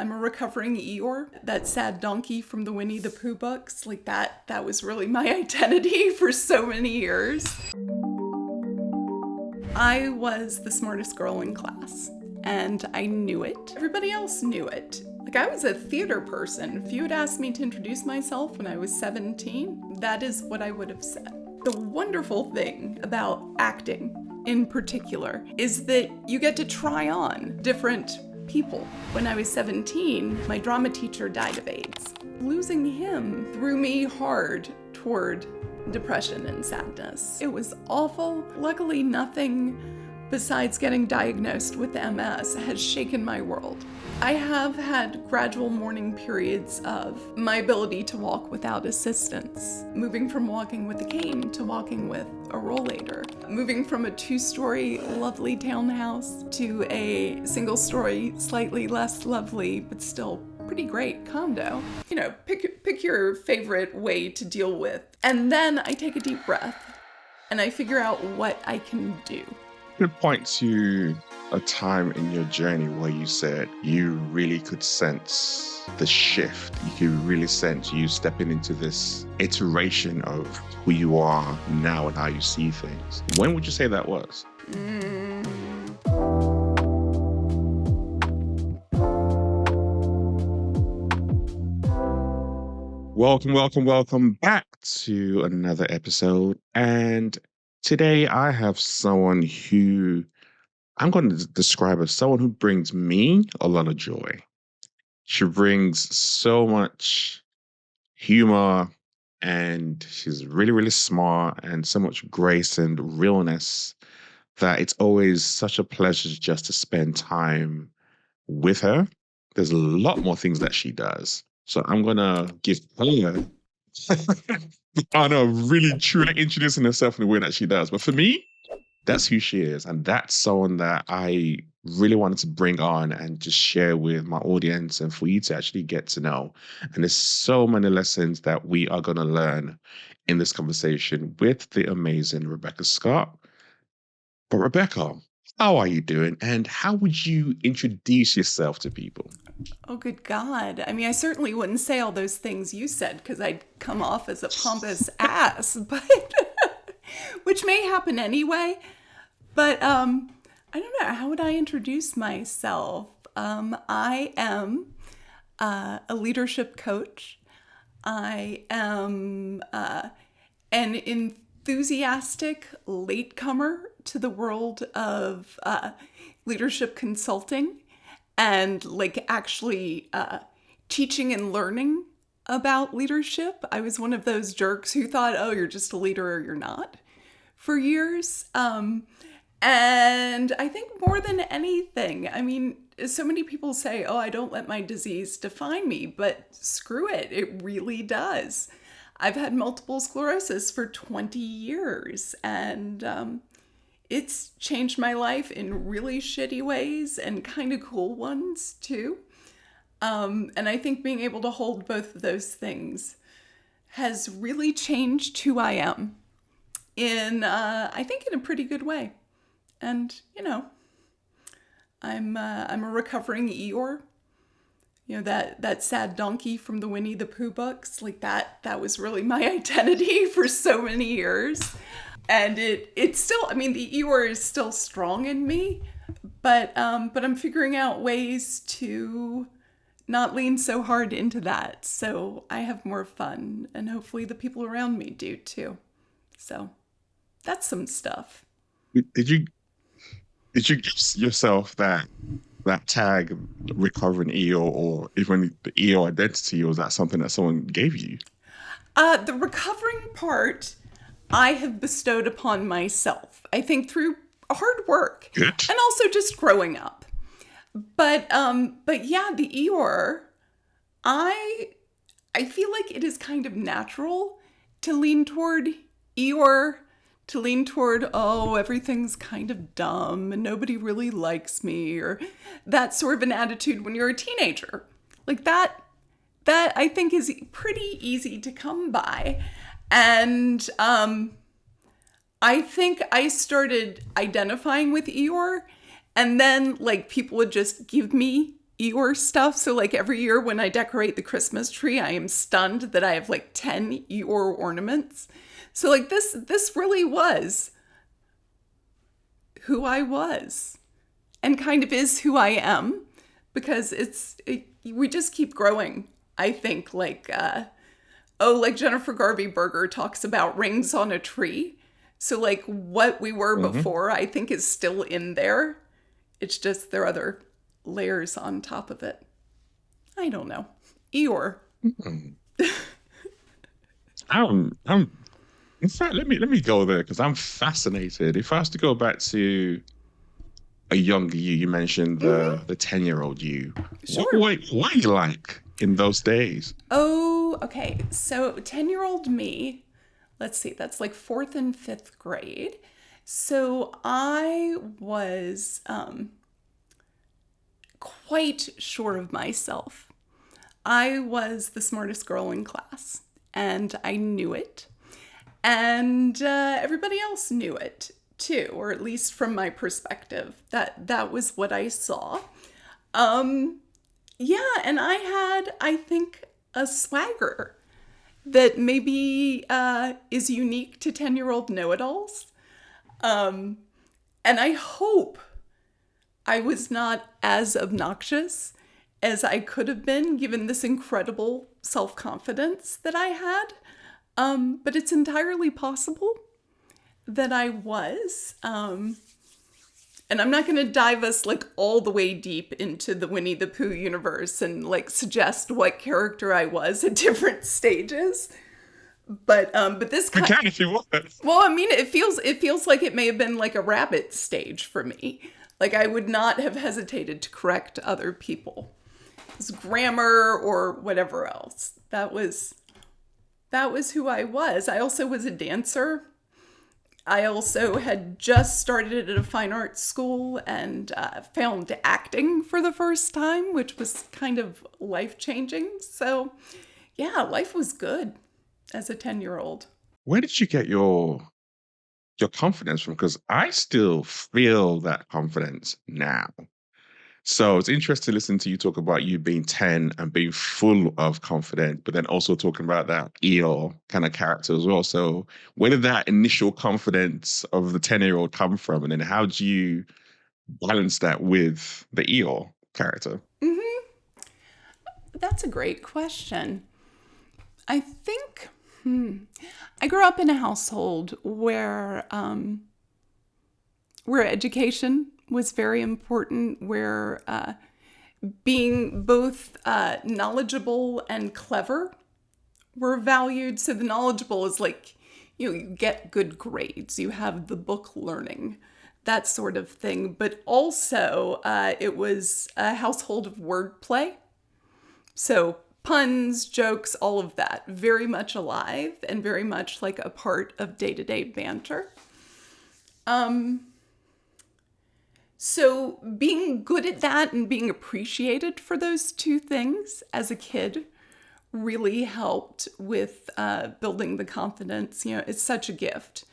I'm a recovering Eeyore, that sad donkey from the Winnie the Pooh books. Like that was really my identity for so many years. I was the smartest girl in class, and I knew it. Everybody else knew it. Like, I was a theater person. If you had asked me to introduce myself when I was 17, that is what I would have said. The wonderful thing about acting in particular is that you get to try on different people. When I was 17, my drama teacher died of AIDS. Losing him threw me hard toward depression and sadness. It was awful. Luckily, nothing besides getting diagnosed with MS has shaken my world. I have had gradual mourning periods of my ability to walk without assistance, moving from walking with a cane to walking with a rollator, moving from a 2-story lovely townhouse to a single-story, slightly less lovely, but still pretty great condo. You know, pick your favorite way to deal with. And then I take a deep breath and I figure out what I can do. Could it point to a time in your journey where you said you really could sense the shift? You could really sense you stepping into this iteration of who you are now and how you see things. When would you say that was? Welcome back to another episode. And today I have someone who I'm going to describe as someone who brings me a lot of joy. She brings so much humor, and she's really, really smart, and so much grace and realness that it's always such a pleasure just to spend time with her. There's a lot more things that she does. So I'm going to give her I know, really truly introducing herself in the way that she does. But for me, that's who she is. And that's someone that I really wanted to bring on and just share with my audience and for you to actually get to know. And there's so many lessons that we are going to learn in this conversation with the amazing Rebecca Scott. But Rebecca, how are you doing? And how would you introduce yourself to people? Oh, good God. I mean, I certainly wouldn't say all those things you said because I'd come off as a pompous ass, but which may happen anyway. But I don't know. How would I introduce myself? I am a leadership coach. I am an enthusiastic latecomer to the world of leadership consulting. And like actually teaching and learning about leadership. I was one of those jerks who thought, oh, you're just a leader or you're not for years. And I think more than anything, I mean, so many people say, oh, I don't let my disease define me, but screw it. It really does. I've had multiple sclerosis for 20 years and it's changed my life in really shitty ways and kind of cool ones too. And I think being able to hold both of those things has really changed who I am in, I think in a pretty good way. And, you know, I'm a recovering Eeyore. You know, that sad donkey from the Winnie the Pooh books. Like that was really my identity for so many years. And it's still, I mean, the Eeyore is still strong in me, but I'm figuring out ways to not lean so hard into that. So I have more fun, and hopefully the people around me do too. So that's some stuff. Did you give yourself that tag, recovering Eeyore, or even the Eeyore identity, or was that something that someone gave you? The recovering part I have bestowed upon myself, I think through hard work. Good. And also just growing up. But yeah, the Eeyore, I feel like it is kind of natural to lean toward Eeyore, to lean toward, oh, everything's kind of dumb and nobody really likes me, or that sort of an attitude when you're a teenager. Like that I think is pretty easy to come by. And I think I started identifying with Eeyore, and then like people would just give me Eeyore stuff. So like every year when I decorate the Christmas tree, I am stunned that I have like 10 Eeyore ornaments. So like this really was who I was and kind of is who I am because we just keep growing. I think like Jennifer Garvey Berger talks about rings on a tree. So like what we were Hmm. before, I think is still in there. It's just there are other layers on top of it. I don't know. Eeyore. I'm. In fact, let me go there because I'm fascinated. If I was to go back to a younger you, you mentioned the 10-year-old you. Sure. What are you like in those days? Oh, okay. So 10-year-old me, let's see, that's like fourth and fifth grade. So I was quite sure of myself. I was the smartest girl in class, and I knew it. And everybody else knew it too, or at least from my perspective. That was what I saw. Um, yeah, and I had, I think, a swagger that maybe is unique to 10-year-old know-it-alls. Um, and I hope I was not as obnoxious as I could have been given this incredible self confidence that I had. But it's entirely possible that I was. And I'm not going to dive us like all the way deep into the Winnie the Pooh universe and like suggest what character I was at different stages. But this We kind, can if you want. well, I mean, it feels like it may have been like a rabbit stage for me. Like I would not have hesitated to correct other people. It's grammar or whatever else. That was who I was. I also was a dancer. I also had just started at a fine arts school and found acting for the first time, which was kind of life changing. So, yeah, life was good as a 10-year-old. Where did you get your confidence from? Because I still feel that confidence now. So it's interesting to listen to you talk about you being 10 and being full of confidence, but then also talking about that EO kind of character as well. So where did that initial confidence of the 10-year-old come from? And then how do you balance that with the EO character? That's a great question. I think I grew up in a household where education was very important, where being both knowledgeable and clever were valued. So the knowledgeable is like, you get good grades, you have the book learning, that sort of thing. But also, it was a household of wordplay. So puns, jokes, all of that, very much alive and very much like a part of day-to-day banter. So being good at that and being appreciated for those two things as a kid really helped with building the confidence. You know, it's such a gift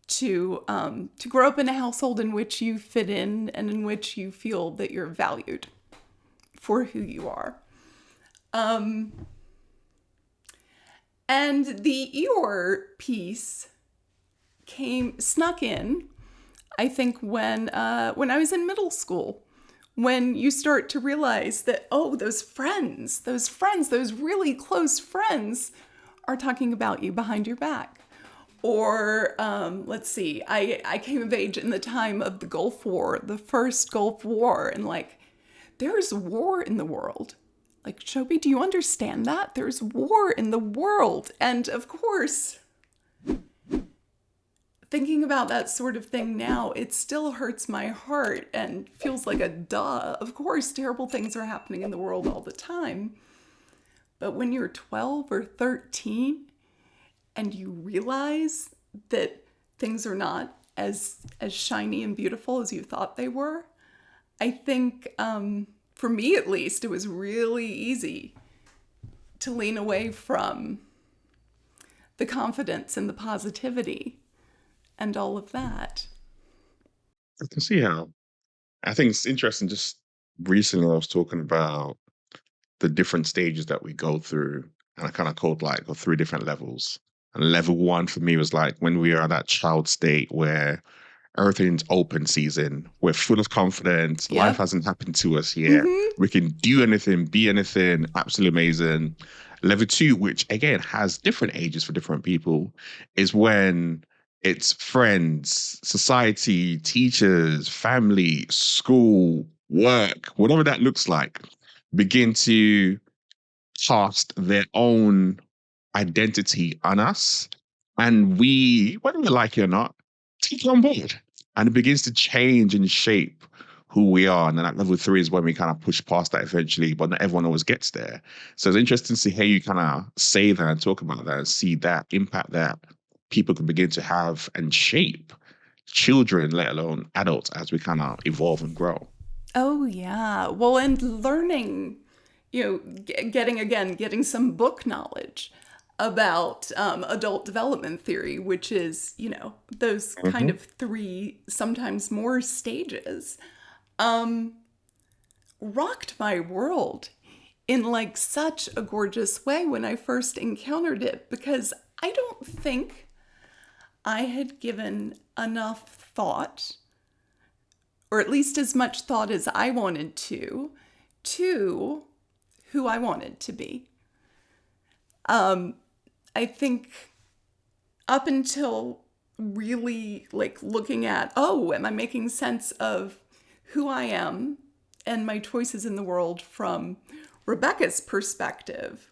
to grow up in a household in which you fit in and in which you feel that you're valued for who you are. And the Eeyore piece snuck in, I think, when I was in middle school, when you start to realize that, oh, those really close friends are talking about you behind your back. Or let's see, I came of age in the time of the Gulf War, the first Gulf War, and like, there's war in the world. Like, Shobi, do you understand that? There's war in the world. And of course, thinking about that sort of thing now, it still hurts my heart and feels like a duh. Of course, terrible things are happening in the world all the time. But when you're 12 or 13 and you realize that things are not as shiny and beautiful as you thought they were, I think, for me at least, it was really easy to lean away from the confidence and the positivity and all of that. I can see how. I think it's interesting just recently I was talking about the different stages that we go through, and I kind of called like or three different levels. And level one for me was like when we are at that child state where everything's open season. We're full of confidence. Life Yep. hasn't happened to us yet. Mm-hmm. We can do anything, be anything, absolutely amazing. Level two, which again has different ages for different people, is when it's friends, society, teachers, family, school, work, whatever that looks like, begin to cast their own identity on us. And we, whether we like it or not, take it on board. And it begins to change and shape who we are. And then at level three is when we kind of push past that eventually, but not everyone always gets there. So it's interesting to see how you kind of say that and talk about that and see that impact that people can begin to have and shape children, let alone adults, as we kind of evolve and grow. Oh, yeah. Well, and learning, getting some book knowledge about adult development theory, which is, those kind Mhm. of three, sometimes more stages, rocked my world in like such a gorgeous way when I first encountered it because I don't think I had given enough thought, or at least as much thought as I wanted to who I wanted to be. I think up until really like looking at, oh, am I making sense of who I am and my choices in the world from Rebecca's perspective,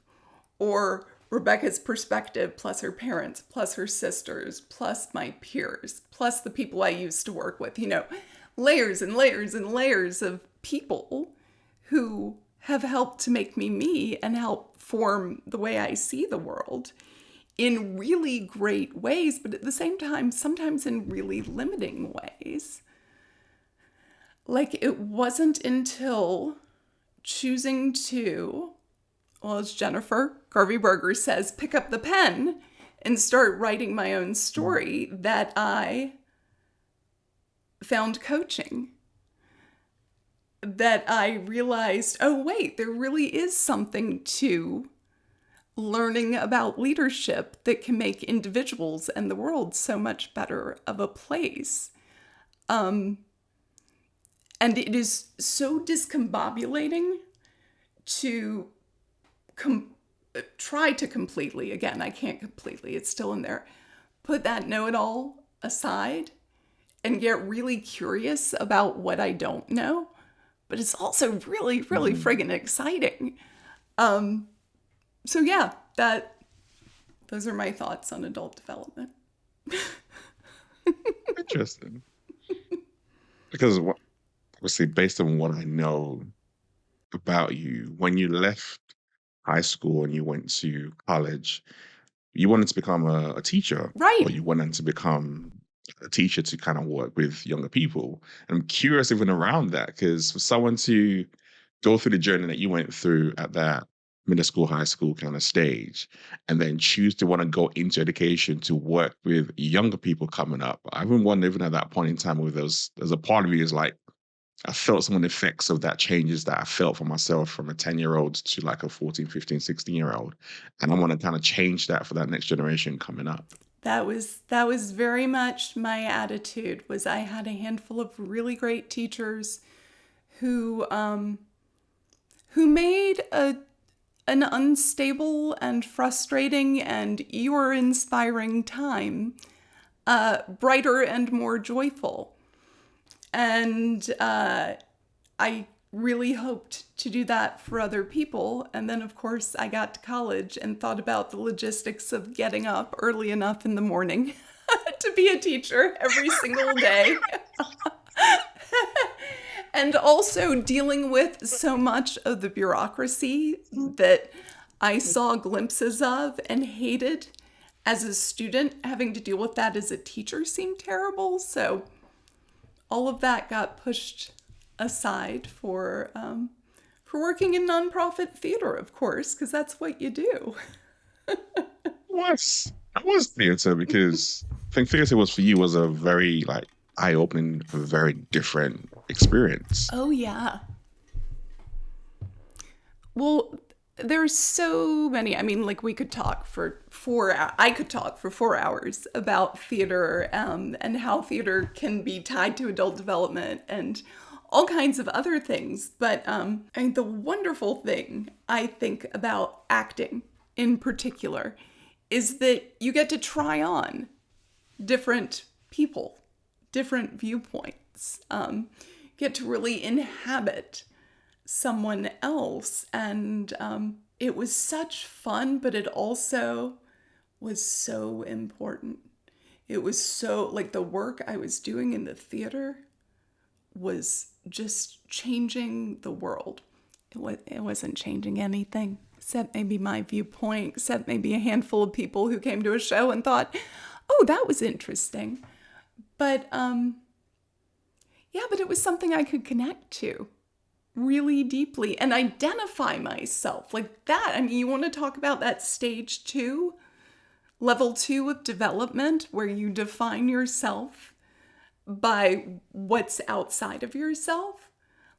or Rebecca's perspective plus her parents, plus her sisters, plus my peers, plus the people I used to work with, layers and layers and layers of people who have helped to make me me and help form the way I see the world in really great ways, but at the same time, sometimes in really limiting ways. Like, it wasn't until choosing to, well, as Jennifer Garvey Berger says, pick up the pen and start writing my own story that I found coaching. That I realized, oh, wait, there really is something to learning about leadership that can make individuals and the world so much better of a place. And it is so discombobulating to try to completely, again, I can't completely, it's still in there, put that know it all aside and get really curious about what I don't know. But it's also really, really Mhm. friggin' exciting. So yeah, those are my thoughts on adult development. Interesting. Because obviously, based on what I know about you, when you left high school and you went to college, you wanted to become a teacher, or Right. you wanted to become a teacher to kind of work with younger people. And I'm curious even around that, because for someone to go through the journey that you went through at that middle school, high school kind of stage, and then choose to want to go into education to work with younger people coming up. I even wonder, even at that point in time, where there's a part of me is like, I felt some of the effects of that changes that I felt for myself from a 10-year-old to like a 14, 15, 16-year-old. And I want to kind of change that for that next generation coming up. That was very much my attitude. Was I had a handful of really great teachers who who made an unstable and frustrating and ear inspiring time brighter and more joyful. And I really hoped to do that for other people. And then, of course, I got to college and thought about the logistics of getting up early enough in the morning to be a teacher every single day. And also dealing with so much of the bureaucracy that I saw glimpses of and hated as a student. Having to deal with that as a teacher seemed terrible. So all of that got pushed aside for working in nonprofit theater, of course, because that's what you do. I was theatre because I think theatre was for you was a very like eye-opening, very different experience. Oh, yeah. Well, there's so many. I mean, like we could talk for 4 hours. I could talk for 4 hours about theater, and how theater can be tied to adult development and all kinds of other things. But I mean, the wonderful thing I think about acting in particular is that you get to try on different people, different viewpoints, get to really inhabit someone else. And it was such fun, but it also was so important. It was so, like, the work I was doing in the theater was just changing the world. It wasn't changing anything, except maybe my viewpoint, except maybe a handful of people who came to a show and thought, oh, that was interesting. But yeah, but it was something I could connect to really deeply and identify myself like that. I mean, you want to talk about that stage 2, level 2 of development, where you define yourself by what's outside of yourself.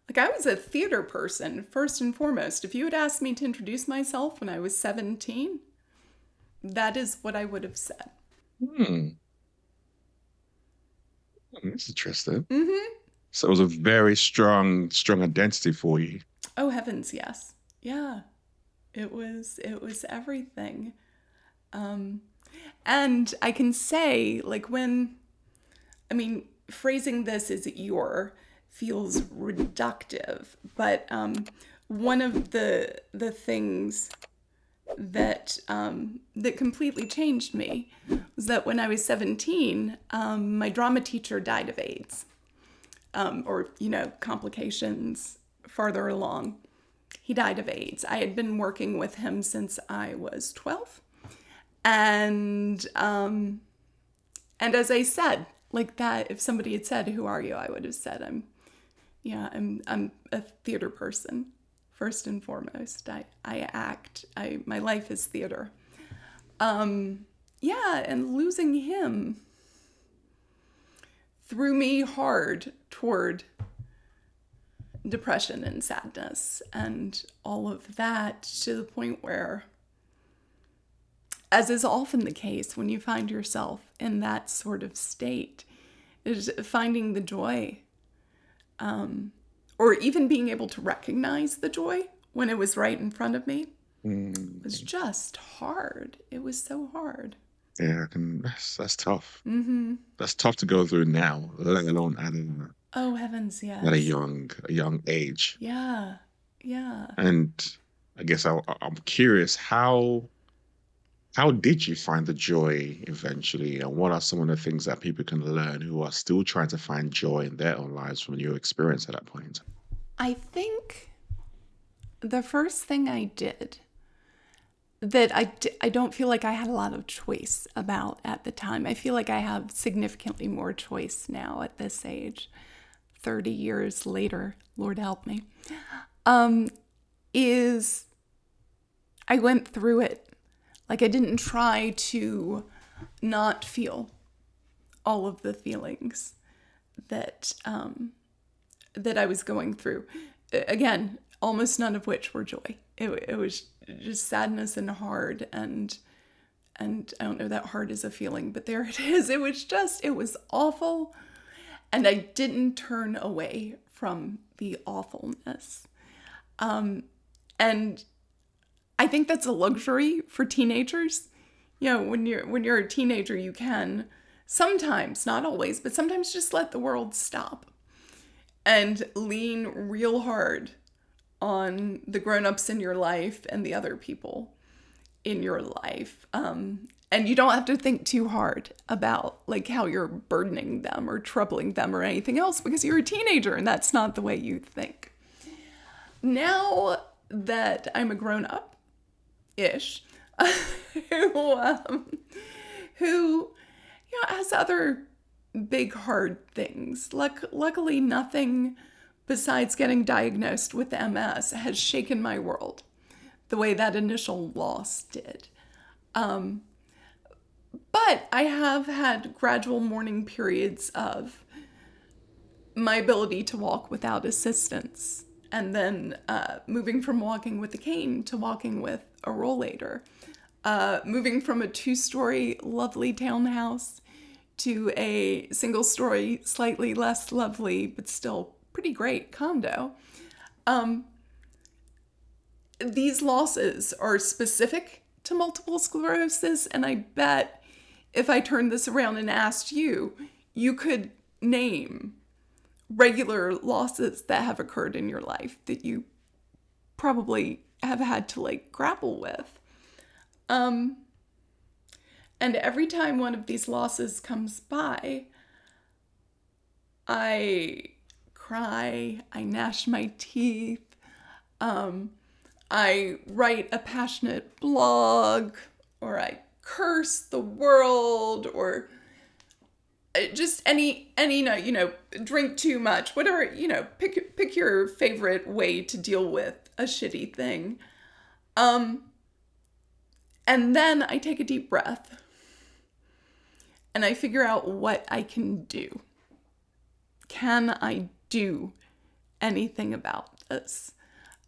Like, I was a theater person, first and foremost. If you had asked me to introduce myself when I was 17, that is what I would have said. Hmm. That's interesting. Mm-hmm. So it was a very strong identity for you. Oh, heavens, yes. Yeah. It was everything. And I can say, like, I mean, phrasing this as your feels reductive, but one of the things that that completely changed me was that when I was 17, my drama teacher died of AIDS, or complications farther along. He died of AIDS. I had been working with him since I was 12, and as I said, like that, if somebody had said, "Who are you?" I would have said, "I'm a theater person. First and foremost, I act. My life is theater." Yeah, and losing him threw me hard toward depression and sadness and all of that, to the point where, as is often the case when you find yourself in that sort of state, is finding the joy, or even being able to recognize the joy when it was right in front of me. It was just hard. It was so hard. Yeah, that's tough. That's tough to go through now, let alone Oh, heavens, at yes. a young age. Yeah, yeah. And I guess I'm curious, how did you find the joy eventually, and what are some of the things that people can learn who are still trying to find joy in their own lives from your experience at that point? I think the first thing I did that I don't feel like I had a lot of choice about at the time. I feel like I have significantly more choice now at this age, 30 years later, Lord help me, is I went through it. Like, I didn't try to not feel all of the feelings that that I was going through. Again, almost none of which were joy. It was just sadness and hard, and I don't know that hard is a feeling, but there it is. It was awful, and I didn't turn away from the awfulness. And I think that's a luxury for teenagers. When you're a teenager, you can sometimes, not always, but sometimes just let the world stop and lean real hard on the grown-ups in your life and the other people in your life. And you don't have to think too hard about, like, how you're burdening them or troubling them or anything else, because you're a teenager and that's not the way you think. Now that I'm a grown-up-ish, who has other big hard things. Luckily, nothing besides getting diagnosed with MS has shaken my world the way that initial loss did. But I have had gradual mourning periods of my ability to walk without assistance and then moving from walking with a cane to walking with a rollator. Moving from a 2-story lovely townhouse to a single-story, slightly less lovely, but still pretty great condo. These losses are specific to multiple sclerosis, and I bet if I turned this around and asked you, you could name regular losses that have occurred in your life that you probably have had to like grapple with. And every time one of these losses comes by, I cry, I gnash my teeth, I write a passionate blog, or I curse the world, or just any drink too much, whatever, pick your favorite way to deal with a shitty thing. And then I take a deep breath and I figure out what I can do. Can I do anything about this?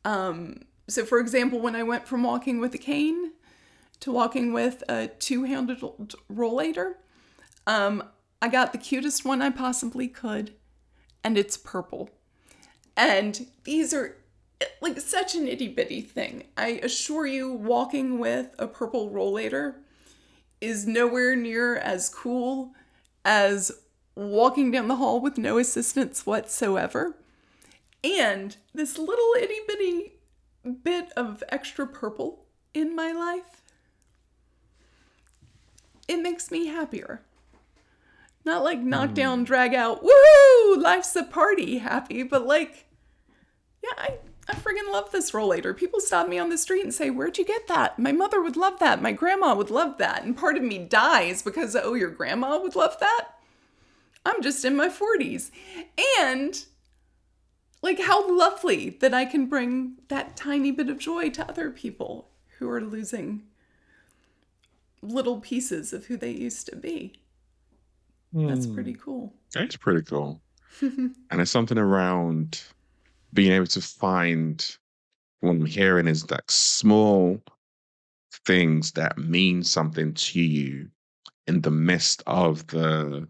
So for example, when I went from walking with a cane to walking with a 2-handled rollator, I got the cutest one I possibly could, and it's purple. And these are like such an itty bitty thing. I assure you, walking with a purple rollator is nowhere near as cool as walking down the hall with no assistance whatsoever. And this little itty bitty bit of extra purple in my life, it makes me happier. Not like knock down, drag out, woohoo, life's a party happy, but like, yeah, I friggin' love this rollator. People stop me on the street and say, where'd you get that? My mother would love that. My grandma would love that. And part of me dies because, oh, your grandma would love that? I'm just in my 40s. And like, how lovely that I can bring that tiny bit of joy to other people who are losing little pieces of who they used to be. That's pretty cool. It's pretty cool. And it's something around being able to find, what I'm hearing is that small things that mean something to you in the midst of the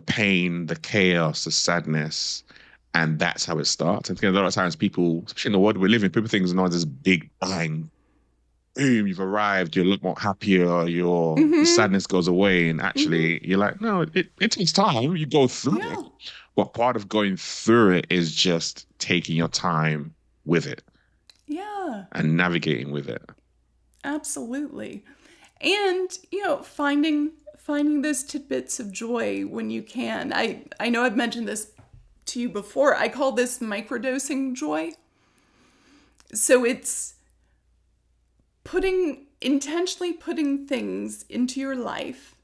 pain, the chaos, the sadness. And that's how it starts. And I think a lot of times people, especially in the world we live in, people think it's this big bang, boom, you've arrived, you're a lot more happier, the sadness goes away. And actually, you're like, no, it takes time. You go through it. But part of going through it is just taking your time with it. Yeah. And navigating with it. Absolutely. And, finding those tidbits of joy when you can. I know I've mentioned this to you before. I call this microdosing joy. So it's intentionally putting things into your life.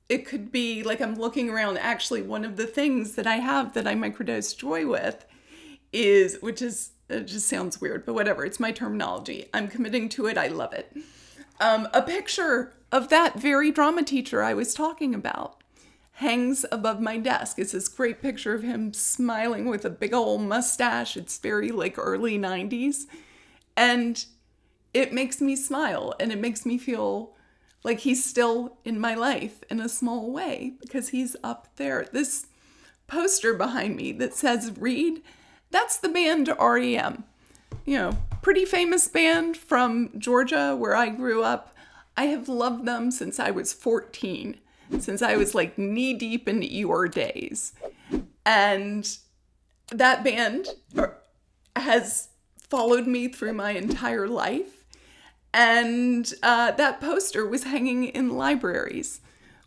It could be like I'm looking around. Actually, one of the things that I have that I microdose joy with is, it just sounds weird, but whatever. It's my terminology. I'm committing to it. I love it. A picture of that very drama teacher I was talking about hangs above my desk. It's this great picture of him smiling with a big old mustache. It's very like early 90s. And it makes me smile and it makes me feel like he's still in my life in a small way because he's up there. This poster behind me that says Read, that's the band REM. Pretty famous band from Georgia where I grew up. I have loved them since I was 14. Since I was like knee deep in Eeyore days. And that band has followed me through my entire life. And that poster was hanging in libraries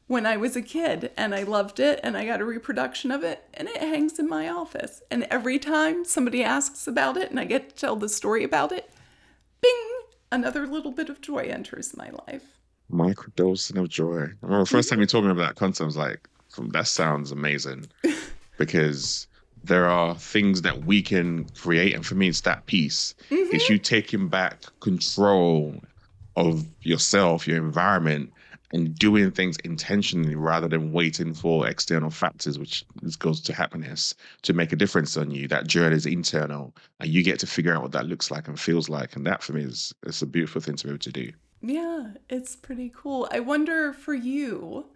when I was a kid. And I loved it. And I got a reproduction of it. And it hangs in my office. And every time somebody asks about it and I get to tell the story about it, bing, another little bit of joy enters my life. Microdosing of joy. I remember the first time you told me about that concept, I was like, that sounds amazing. Because there are things that we can create. And for me, it's that piece. It's you taking back control of yourself, your environment, and doing things intentionally rather than waiting for external factors, which goes to happiness, to make a difference on you. That journey is internal, and you get to figure out what that looks like and feels like. And that for me is it's a beautiful thing to be able to do. Yeah, it's pretty cool. I wonder for you,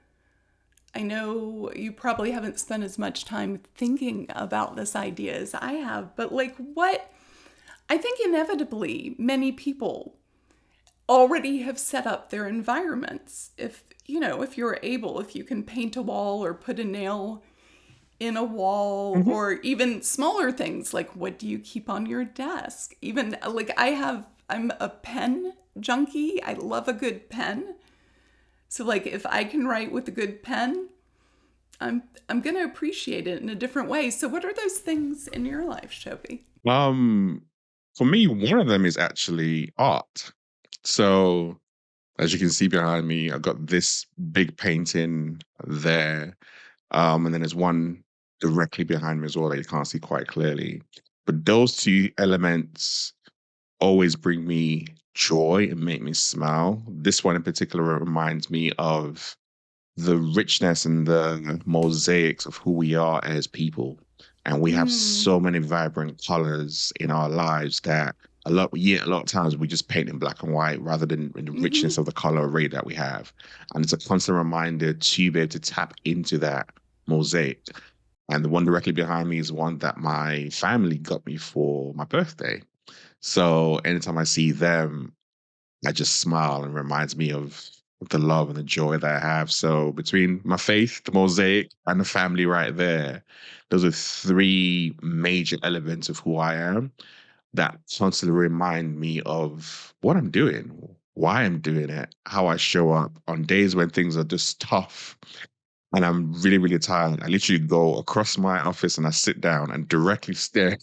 I know you probably haven't spent as much time thinking about this idea as I have, but like what I think inevitably many people already have set up their environments. If, if you're able, if you can paint a wall or put a nail in a wall, Hmm. or even smaller things like what do you keep on your desk? Even like I'm a pen junkie. I love a good pen. So like if I can write with a good pen, I'm going to appreciate it in a different way. So what are those things in your life, Shobi? Um, for me, one of them is actually art. So as you can see behind me, I've got this big painting there. And then there's one directly behind me as well that you can't see quite clearly. But those two elements always bring me joy and make me smile. This one in particular reminds me of the richness and the mosaics of who we are as people. And we have Mm, so many vibrant colors in our lives that a lot of times we just paint in black and white rather than in the mm-hmm, richness of the color array that we have. And it's a constant reminder to be able to tap into that mosaic. And the one directly behind me is one that my family got me for my birthday. So anytime I see them, I just smile and reminds me of the love and the joy that I have. So between my faith, the mosaic, and the family right there, those are three major elements of who I am that constantly remind me of what I'm doing, why I'm doing it, how I show up on days when things are just tough and I'm really, really tired. I literally go across my office and I sit down and directly stare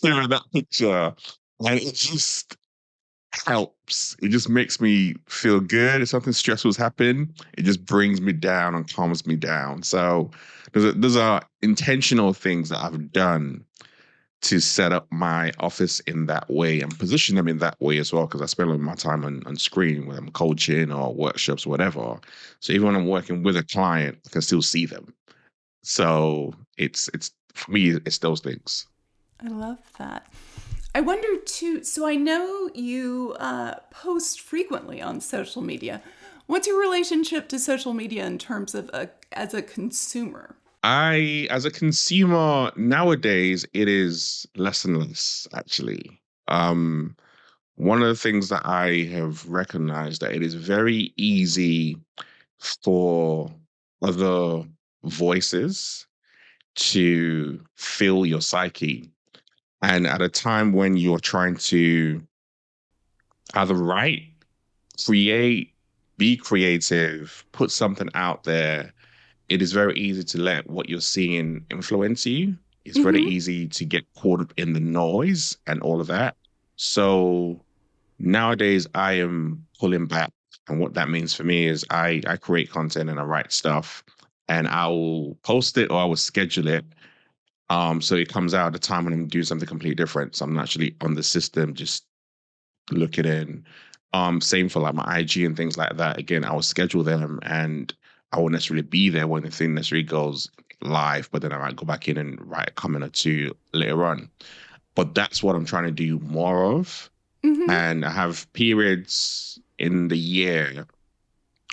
at that picture. And it just helps. It just makes me feel good. If something stressful's happened, it just brings me down and calms me down. So those are intentional things that I've done to set up my office in that way and position them in that way as well. Because I spend a lot of my time on screen when I'm coaching or workshops, whatever. So even when I'm working with a client, I can still see them. So it's for me, it's those things. I love that. I wonder too. So I know you post frequently on social media. What's your relationship to social media in terms of as a consumer? As a consumer nowadays, it is less and less actually. Um, One of the things that I have recognized that it is very easy for other voices to fill your psyche. And at a time when you're trying to either write, create, be creative, put something out there, it is very easy to let what you're seeing influence you. It's very Mm-hmm. easy to get caught up in the noise and all of that. So nowadays I am pulling back. And what that means for me is I create content and I write stuff and I will post it or I will schedule it. So it comes out at a time when I'm doing something completely different. So I'm actually on the system, just looking in. Same for like my IG and things like that. Again, I will schedule them and I won't necessarily be there when the thing necessarily goes live, but then I might go back in and write a comment or two later on. But that's what I'm trying to do more of. Mm-hmm. And I have periods in the year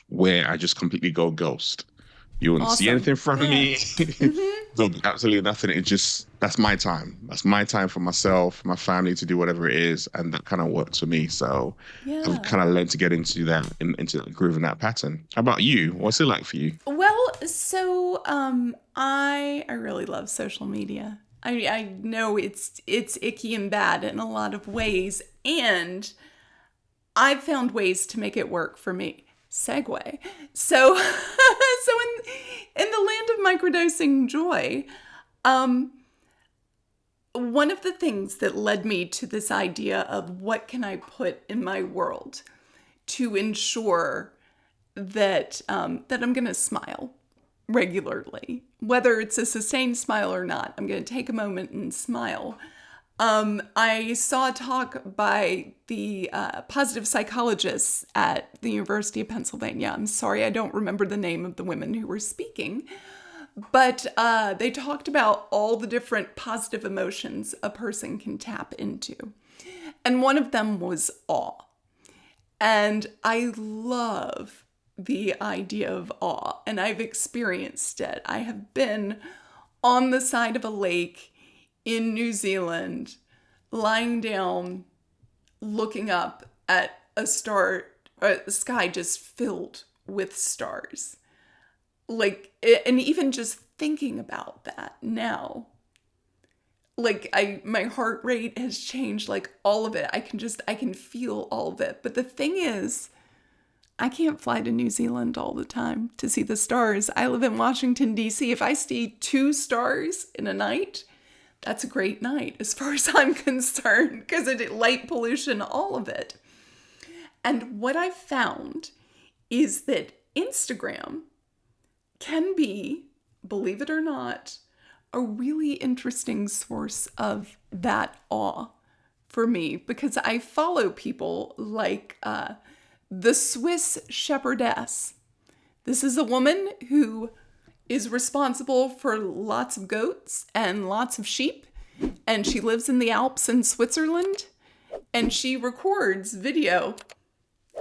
where I just completely go ghost. You wouldn't see Awesome. anything from Yeah. me. Mm-hmm. So absolutely nothing. It just that's my time. That's my time for myself, my family to do whatever it is, and that kind of works for me. So I've Yeah. kind of learned to get into that, into that groove and that pattern. How about you? What's it like for you? Well, so I really love social media. I know it's icky and bad in a lot of ways, and I've found ways to make it work for me. Segue. So so in the land of microdosing joy, um one of the things that led me to this idea of what can I put in my world to ensure that I'm going to smile regularly, whether it's a sustained smile or not. I'm going to take a moment and smile. I saw a talk by the positive psychologists at the University of Pennsylvania. I'm sorry, I don't remember the name of the women who were speaking, but they talked about all the different positive emotions a person can tap into. And one of them was awe. And I love the idea of awe, and I've experienced it. I have been on the side of a lake in New Zealand, lying down, looking up at a sky just filled with stars. Like, and even just thinking about that now, like my heart rate has changed, like all of it. I can feel all of it. But the thing is, I can't fly to New Zealand all the time to see the stars. I live in Washington, D.C. If I see 2 stars in a night, that's a great night as far as I'm concerned, because of light pollution, all of it. And what I found is that Instagram can be, believe it or not, a really interesting source of that awe for me, because I follow people like the Swiss shepherdess. This is a woman who is responsible for lots of goats and lots of sheep, and she lives in the Alps in Switzerland, and she records video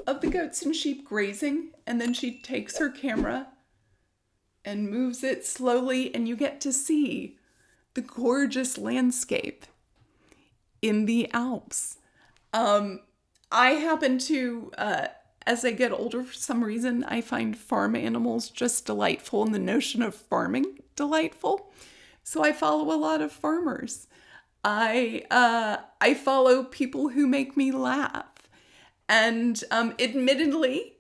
of the goats and sheep grazing, and then she takes her camera and moves it slowly, and you get to see the gorgeous landscape in the Alps. I happen to, as I get older, for some reason, I find farm animals just delightful, and the notion of farming delightful. So I follow a lot of farmers. I follow people who make me laugh, and admittedly,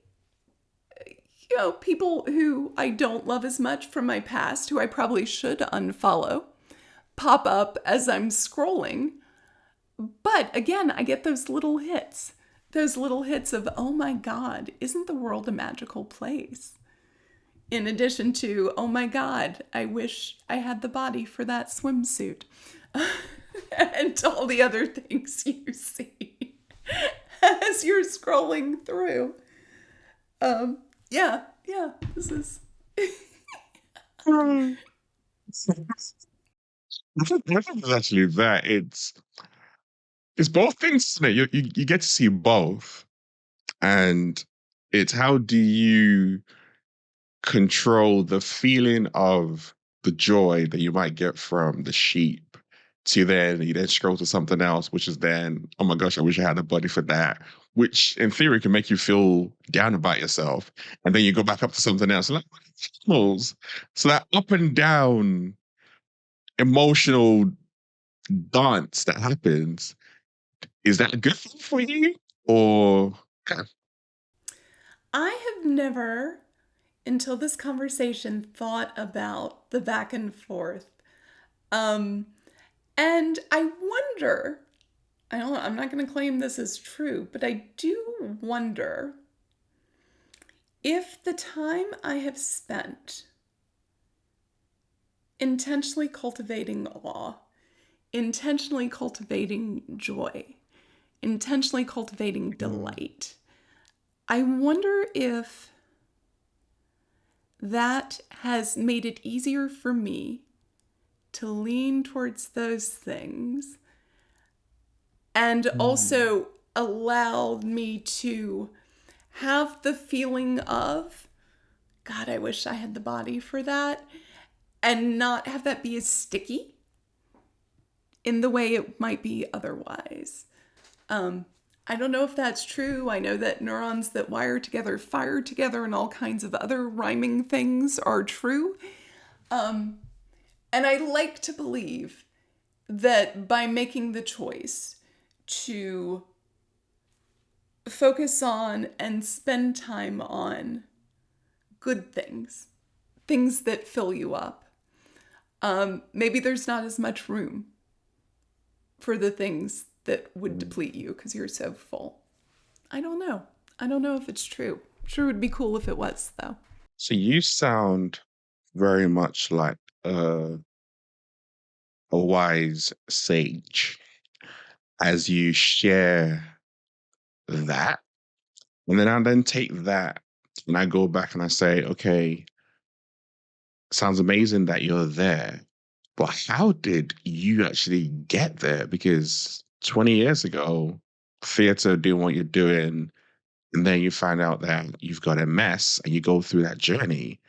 people who I don't love as much from my past, who I probably should unfollow, pop up as I'm scrolling. But again, I get those little hits of, oh my God, isn't the world a magical place? In addition to, oh my God, I wish I had the body for that swimsuit. And all the other things you see as you're scrolling through. Yeah, this is. I think it's actually that. It's both things, isn't it? You get to see both. And it's how do you control the feeling of the joy that you might get from the sheep to then you then scroll to something else, which is then, oh my gosh, I wish I had a body for that, which in theory can make you feel down about yourself. And then you go back up to something else. Like, animals. So that up and down emotional dance that happens, is that a good thing for you? Or I have never, until this conversation, thought about the back and forth. And I wonder, I'm not going to claim this is true, but I do wonder if the time I have spent intentionally cultivating awe, intentionally cultivating joy, intentionally cultivating delight, I wonder if that has made it easier for me to lean towards those things, and also allowed me to have the feeling of, God, I wish I had the body for that, and not have that be as sticky in the way it might be otherwise. I don't know if that's true. I know that neurons that wire together fire together, and all kinds of other rhyming things are true. And I like to believe that by making the choice to focus on and spend time on good things, things that fill you up, maybe there's not as much room for the things that would deplete you because you're so full. I don't know. I don't know if it's true. Sure would be cool if it was, though. so you sound very much like a wise sage. as you share that, and then I then take that and I go back and I say, okay, sounds amazing that you're there, but how did you actually get there? Because 20 years ago, theater doing what you're doing, and then you find out that you've got a mess and you go through that journey.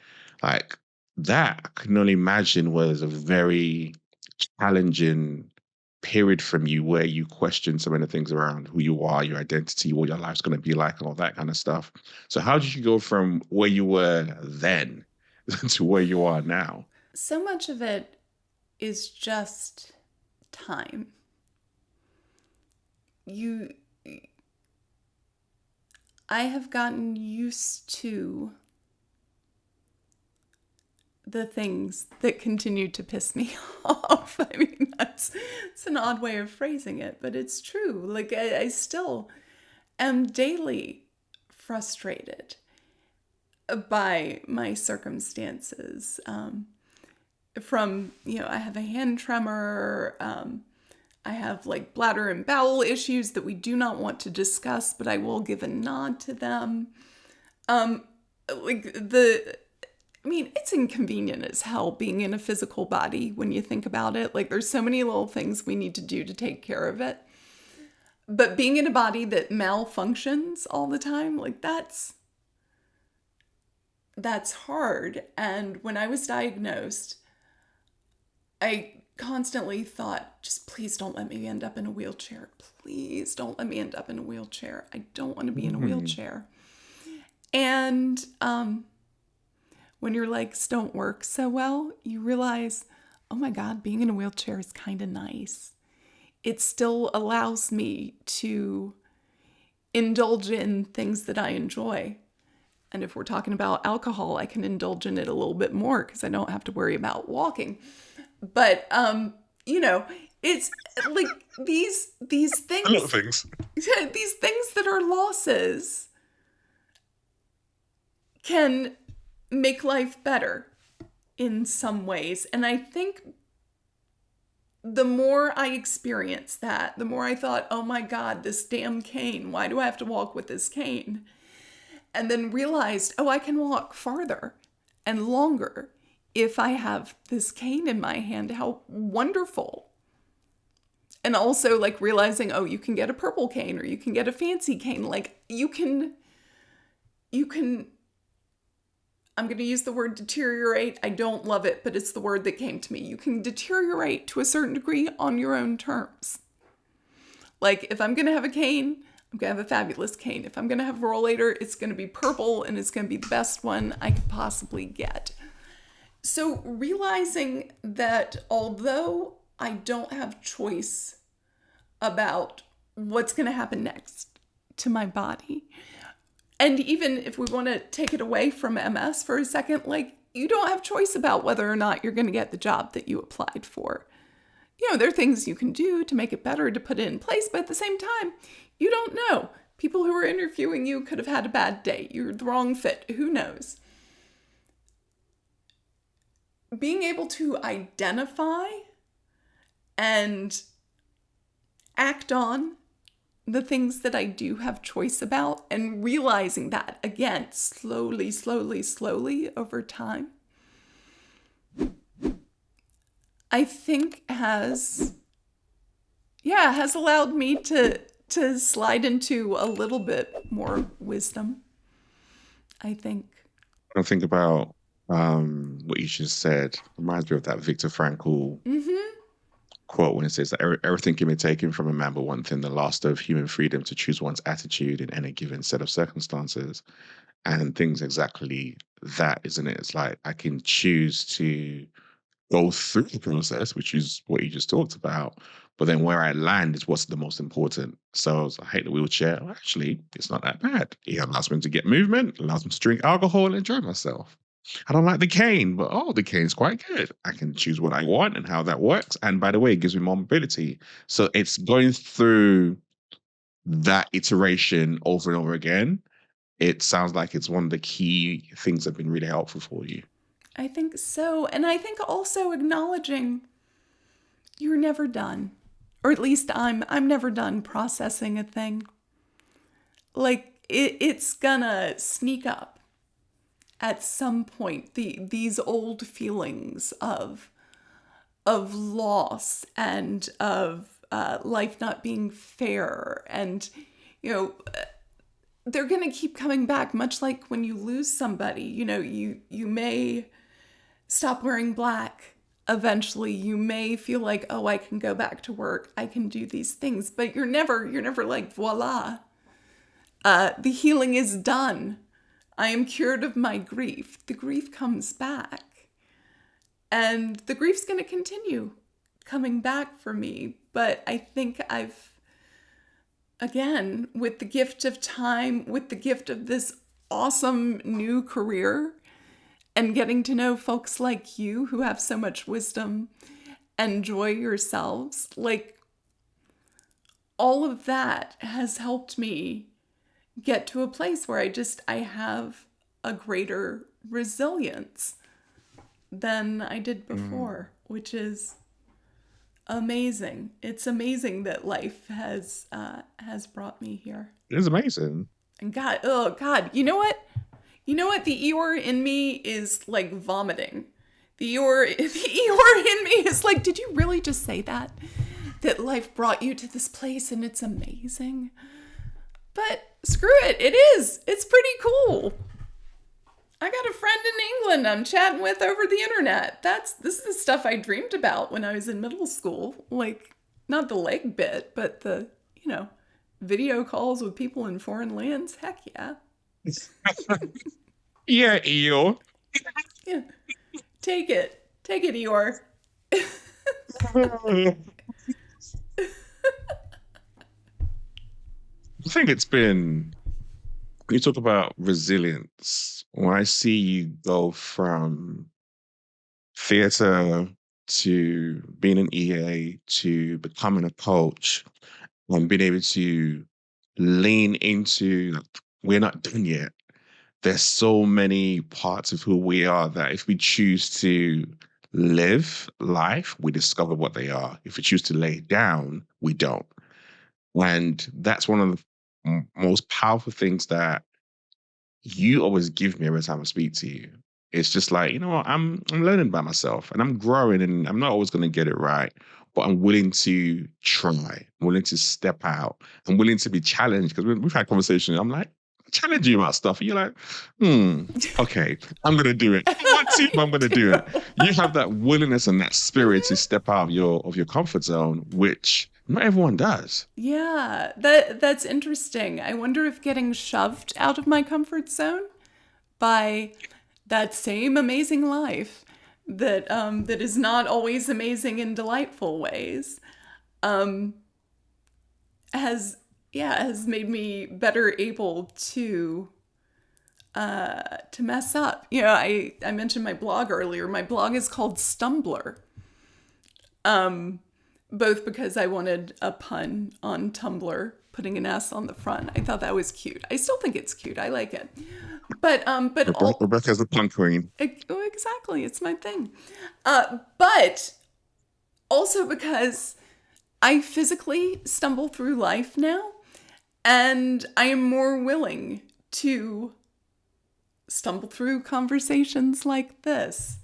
Like that, I can only imagine was a very challenging period from you where you question so many things around who you are, your identity, what your life's going to be like, and all that kind of stuff. So, how did you go from where you were then to where you are now? So much of it is just time. You I have gotten used to the things that continue to piss me off. I mean, it's an odd way of phrasing it, but it's true. Like, I still am daily frustrated by my circumstances. I have a hand tremor. I have like bladder and bowel issues that we do not want to discuss, but I will give a nod to them. Um, like the I mean, it's inconvenient as hell being in a physical body when you think about it. Like, there's so many little things we need to do to take care of it. But being in a body that malfunctions all the time, like, that's hard. And when I was diagnosed, I constantly thought, just please don't let me end up in a wheelchair. Please don't let me end up in a wheelchair. I don't want to be in a Mhm. wheelchair. And when your legs don't work so well, you realize, oh my God, being in a wheelchair is kind of nice. It still allows me to indulge in things that I enjoy. And if we're talking about alcohol, I can indulge in it a little bit more because I don't have to worry about walking. But you know, it's like these A lot of things things. these things that are losses can make life better in some ways. And I think the more I experienced that, the more I thought, oh my God, this damn cane. Why do I have to walk with this cane? And then realized, oh, I can walk farther and longer if I have this cane in my hand. How wonderful. And also like realizing, oh, you can get a purple cane or you can get a fancy cane. Like you can I'm going to use the word deteriorate. I don't love it, but it's the word that came to me. You can deteriorate to a certain degree on your own terms. Like, if I'm going to have a cane, I'm going to have a fabulous cane. If I'm going to have a rollator, it's going to be purple and it's going to be the best one I could possibly get. So, realizing that although I don't have choice about what's going to happen next to my body, and even if we want to take it away from MS for a second, like, you don't have choice about whether or not you're going to get the job that you applied for. There are things you can do to make it better, to put it in place, but at the same time, you don't know. People who are interviewing you could have had a bad day. You're the wrong fit. Who knows? Being able to identify and act on the things that I do have choice about, and realizing that again, slowly, slowly, slowly over time, I think has allowed me to slide into a little bit more wisdom, I think. I think about what you just said. Reminds me of that Viktor Frankl Mm-hmm. quote when it says that everything can be taken from a man, but one thing, the loss of human freedom to choose one's attitude in any given set of circumstances. And things exactly that, isn't it? It's like I can choose to go through the process, which is what you just talked about. But then where I land is what's the most important. So I hate the wheelchair. Well, actually, it's not that bad. It allows me to get movement, allows me to drink alcohol and enjoy myself. I don't like the cane, but oh, the cane's quite good. I can choose what I want and how that works. And by the way, it gives me more mobility. So it's going through that iteration over and over again. It sounds like it's one of the key things that have been really helpful for you. I think so. And I think also acknowledging you're never done. or at least I'm never done processing a thing. Like it's gonna sneak up at some point. These old feelings of loss and of life not being fair, and you know they're gonna keep coming back. Much like when you lose somebody, you may stop wearing black. Eventually you may feel like, oh, I can go back to work, I can do these things, but you're never like, voila, the healing is done, I am cured of my grief. The grief comes back, and the grief's going to continue coming back for me. But I think I've, again, with the gift of time, with the gift of this awesome new career, and getting to know folks like you who have so much wisdom and joy yourselves, like all of that has helped me get to a place where I have a greater resilience than I did before, which is amazing. It's amazing that life has brought me here. It's amazing. And God, you know what? The Eeyore in me is like vomiting. The Eeyore in me is like, did you really just say that? That life brought you to this place and it's amazing? But screw it, it is. It's pretty cool. I got a friend in England I'm chatting with over the internet. This is the stuff I dreamed about when I was in middle school. Like, not the leg bit, but the, video calls with people in foreign lands. Heck yeah. Yeah, Eeyore. Yeah. Take it, Eeyore. I think it's been, when you talk about resilience, when I see you go from theatre to being an EA to becoming a coach and being able to lean into, like, we're not done yet. There's so many parts of who we are that if we choose to live life, we discover what they are. If we choose to lay it down, we don't. And that's one of the most powerful things that you always give me every time I speak to you. It's just like, you know what, I'm learning by myself and I'm growing, and I'm not always going to get it right, but I'm willing to try. I'm willing to step out. I'm willing to be challenged, because we've had conversations. I'm like, challenge you about stuff. And you're like, okay, I'm going to do it. What team I'm going to do it? You have that willingness and that spirit to step out of your comfort zone, which not everyone does. Yeah, that's interesting. I wonder if getting shoved out of my comfort zone by that same amazing life that that is not always amazing in delightful ways has made me better able to mess up. I mentioned my blog earlier. My blog is called Stumbler. Both because I wanted a pun on Tumblr, putting an S on the front. I thought that was cute. I still think it's cute. I like it. But Rebecca's the pun queen. Exactly, it's my thing. But also because I physically stumble through life now, and I am more willing to stumble through conversations like this.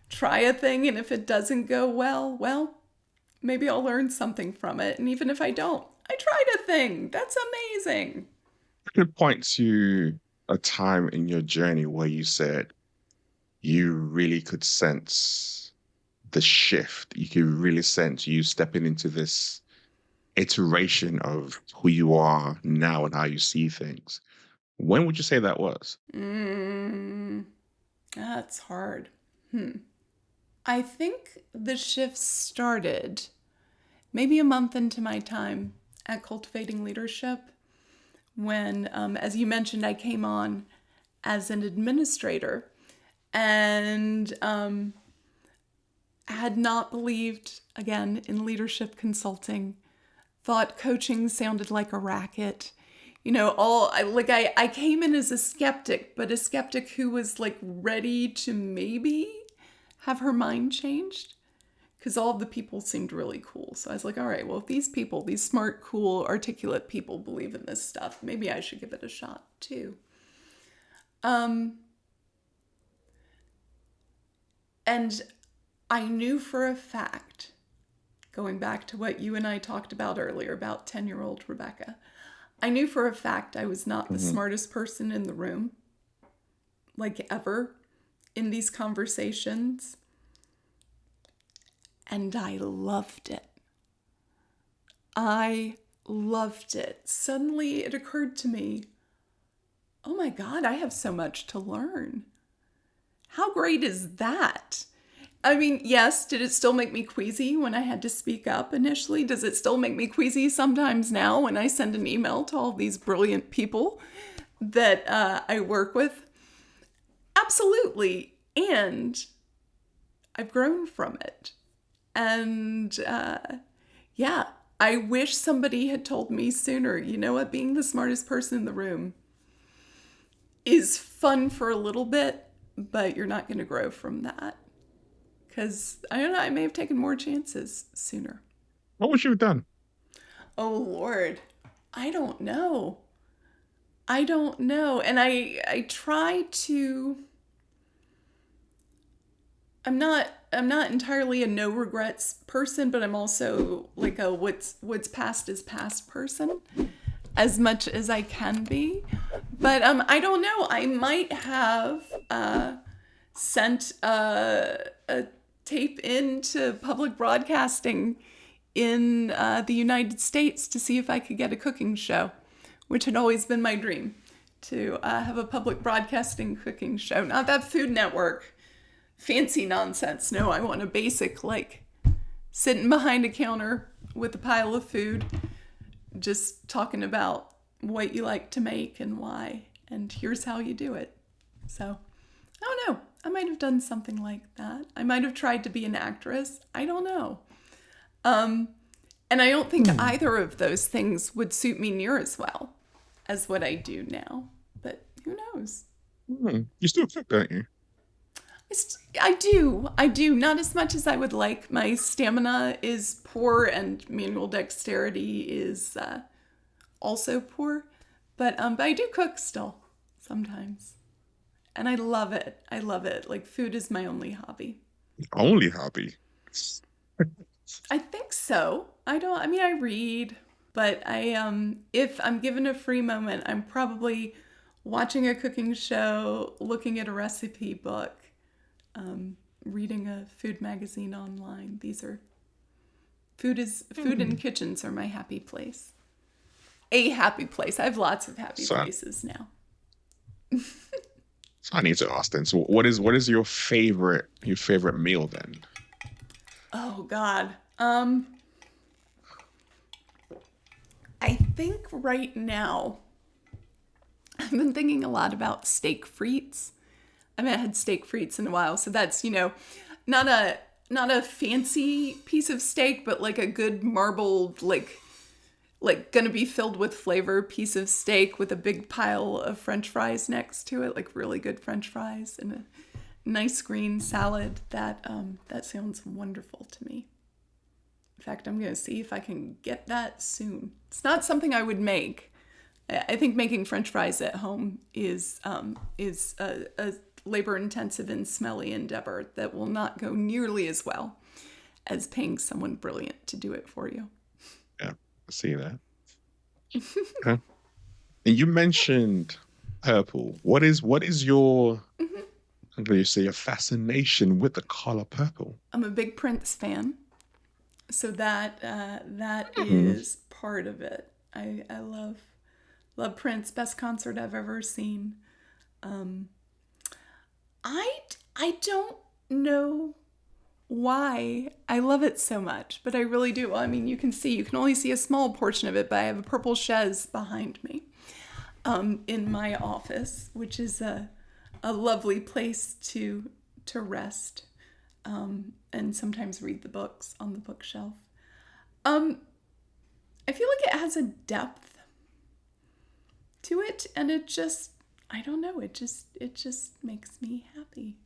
Try a thing, and if it doesn't go well, maybe I'll learn something from it. And even if I don't, I tried a thing. That's amazing. I could point to a time in your journey where you said you really could sense the shift. You could really sense you stepping into this iteration of who you are now and how you see things. When would you say that was? That's hard. I think the shift started maybe a month into my time at Cultivating Leadership, when, as you mentioned, I came on as an administrator and had not believed, again, in leadership consulting, thought coaching sounded like a racket. I came in as a skeptic, but a skeptic who was like ready to maybe have her mind changed. because all of the people seemed really cool. So I was like, all right, well, if these people, these smart, cool, articulate people believe in this stuff, maybe I should give it a shot too. And I knew for a fact, going back to what you and I talked about earlier about 10-year-old Rebecca, I knew for a fact I was not the smartest person in the room, like ever, in these conversations. And I loved it. I loved it. Suddenly it occurred to me, oh my God, I have so much to learn. How great is that? I mean, yes, did it still make me queasy when I had to speak up initially? Does it still make me queasy sometimes now when I send an email to all these brilliant people that I work with? Absolutely. And I've grown from it. And yeah, I wish somebody had told me sooner, you know what, being the smartest person in the room is fun for a little bit, but you're not going to grow from that. Because, I don't know, I may have taken more chances sooner. What would you have done? Oh, Lord. I don't know. And I try to... I'm not entirely a no regrets person, but I'm also like a what's past is past person as much as I can be. But I don't know. I might have sent a tape into public broadcasting in the United States to see if I could get a cooking show, which had always been my dream, to have a public broadcasting cooking show. Not that Food Network fancy nonsense. No, I want a basic, like, sitting behind a counter with a pile of food, just talking about what you like to make and why, and here's how you do it. So, I don't know. I might have done something like that. I might have tried to be an actress. I don't know. And I don't think either of those things would suit me near as well as what I do now. But who knows? You still cook, don't you? I do. Not as much as I would like. My stamina is poor and manual dexterity is also poor. But I do cook still sometimes. And I love it. I love it. Like, food is my only hobby. Only hobby. I think so. I read, but if I'm given a free moment, I'm probably watching a cooking show, looking at a recipe book, reading a food magazine online. Food and kitchens are my happy place. A happy place. I have lots of happy places now. So I need to ask then. So what is your favorite meal then? Oh God. I think right now I've been thinking a lot about steak frites. I haven't had steak frites in a while, so that's, not a fancy piece of steak, but like a good marbled, like gonna be filled with flavor piece of steak with a big pile of French fries next to it, like really good French fries and a nice green salad. That sounds wonderful to me. In fact, I'm gonna see if I can get that soon. It's not something I would make. I think making French fries at home is a labor-intensive and smelly endeavor that will not go nearly as well as paying someone brilliant to do it for you. Yeah, I see that. Okay. And you mentioned purple. What is your I'm going to say a fascination with the color purple? I'm a big Prince fan, so that is part of it. I love Prince. Best concert I've ever seen. I don't know why I love it so much, but I really do. I mean, you can only see a small portion of it, but I have a purple chaise behind me in my office, which is a lovely place to rest and sometimes read the books on the bookshelf. I feel like it has a depth to it, and it just, I don't know, it just makes me happy.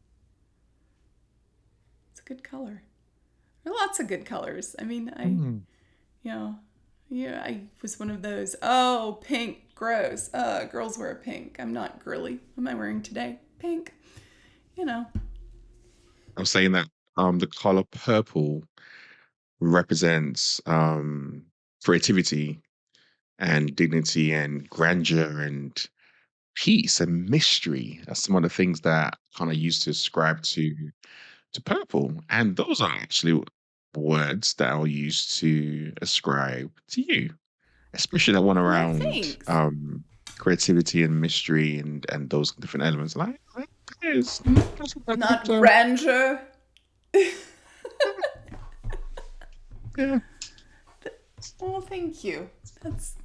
It's a good color. There are lots of good colors. I mean, Mm. you know, yeah, I was one of those. Oh, pink, gross. Girls wear pink. I'm not girly. What am I wearing today? Pink. You know. I'm saying that the color purple represents creativity and dignity and grandeur and peace and mystery. That's some of the things that kind of used to ascribe to purple. And those are actually words that I'll use to ascribe to you, especially that one Well, around thanks. creativity and mystery and those different elements. Like yes, that's what I Not could, grandeur. yeah. Well, thank you.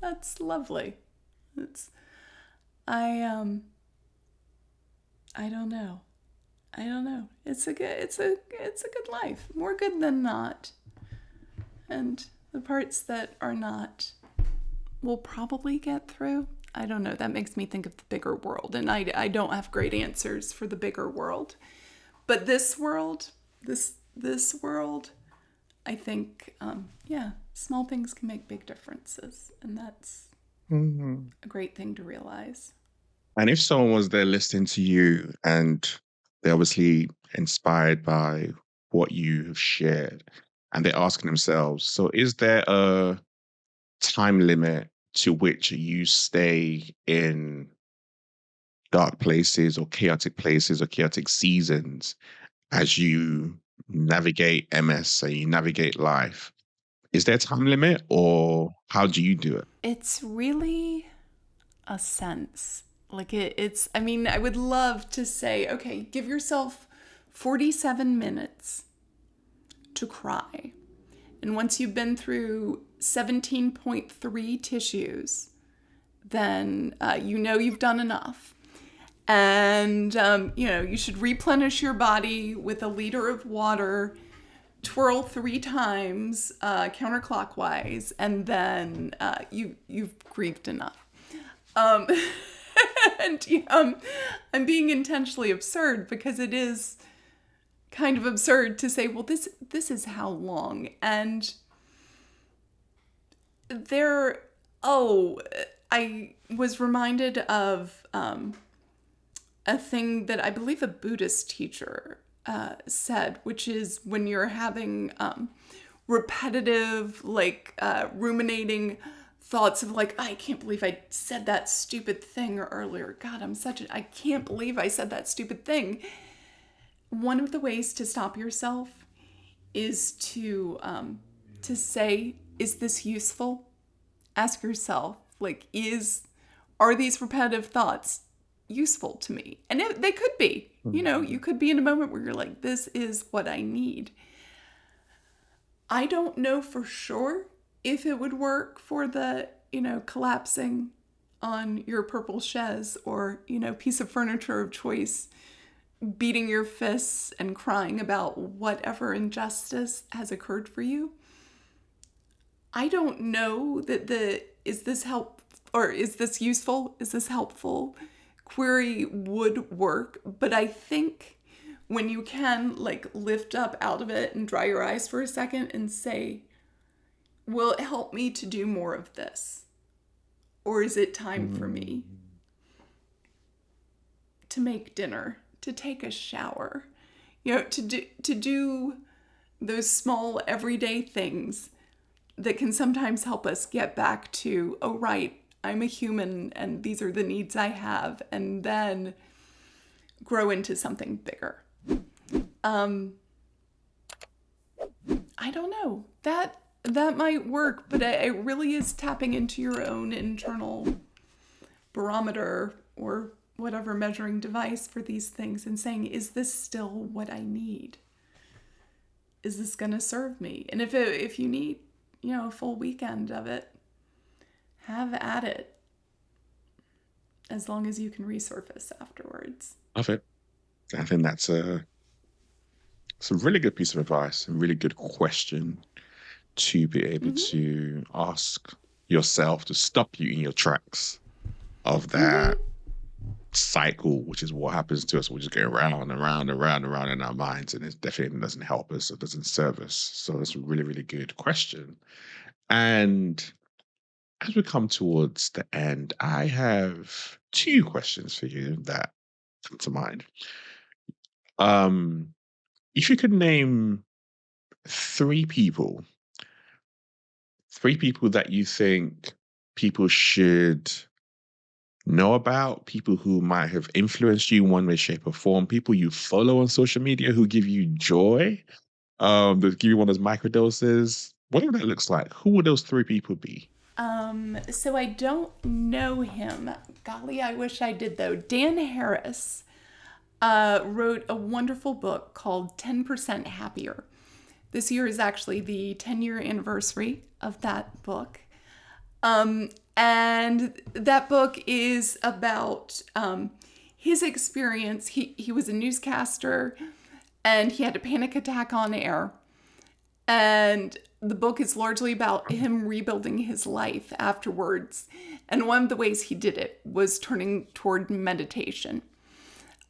That's lovely. It's I don't know. I don't know. It's a good life. More good than not. And the parts that are not we'll probably get through. I don't know. That makes me think of the bigger world. And I don't have great answers for the bigger world. But this world, this world, I think, yeah, small things can make big differences. And that's Mhm. a great thing to realize. And if someone was there listening to you and they're obviously inspired by what you have shared, and they're asking themselves, so is there a time limit to which you stay in dark places or chaotic seasons as you navigate MS and you navigate life? Is there a time limit or how do you do it? It's really a sense. It's, I mean, I would love to say, okay, give yourself 47 minutes to cry. And once you've been through 17.3 tissues, then you know you've done enough. And, you should replenish your body with a liter of water, twirl 3 times counterclockwise, and then you've grieved enough. Um, and I'm being intentionally absurd because it is kind of absurd to say, well, this is how long, and there. Oh, I was reminded of a thing that I believe a Buddhist teacher said, which is when you're having repetitive, ruminating thoughts of like, I can't believe I said that stupid thing earlier. God, I can't believe I said that stupid thing. One of the ways to stop yourself is to say, is this useful? Ask yourself, are these repetitive thoughts useful to me? And they could be. You could be in a moment where you're like, this is what I need. I don't know for sure if it would work for the, collapsing on your purple chaise or, piece of furniture of choice, beating your fists and crying about whatever injustice has occurred for you. I don't know that is this help or is this useful? Is this helpful? Query would work, but I think when you can lift up out of it and dry your eyes for a second and say, will it help me to do more of this? Or is it time for Mm. me to make dinner, to take a shower, to do those small everyday things that can sometimes help us get back to, oh, right, I'm a human and these are the needs I have, and then grow into something bigger. I don't know. That might work, but it really is tapping into your own internal barometer or whatever measuring device for these things and saying, is this still what I need? Is this going to serve me? And if you need, a full weekend of it, have at it, as long as you can resurface afterwards. Love it. I think it's a really good piece of advice, a really good question to be able Mm-hmm. to ask yourself to stop you in your tracks of that Mm-hmm. cycle, which is what happens to us. We just go around and round and round and round in our minds, and it definitely doesn't help us. It doesn't serve us. So it's a really, really good question. And as we come towards the end, I have two questions for you that come to mind. Um, if you could name three people, three people that you think people should know about, people who might have influenced you in one way, shape, or form, people you follow on social media who give you joy, that give you one of those microdoses, whatever that looks like, who would those three people be? So I don't know him. Golly, I wish I did though. Dan Harris wrote a wonderful book called 10% Happier. This year is actually the 10-year anniversary of that book. And that book is about his experience. He was a newscaster and he had a panic attack on air. And the book is largely about him rebuilding his life afterwards. And one of the ways he did it was turning toward meditation.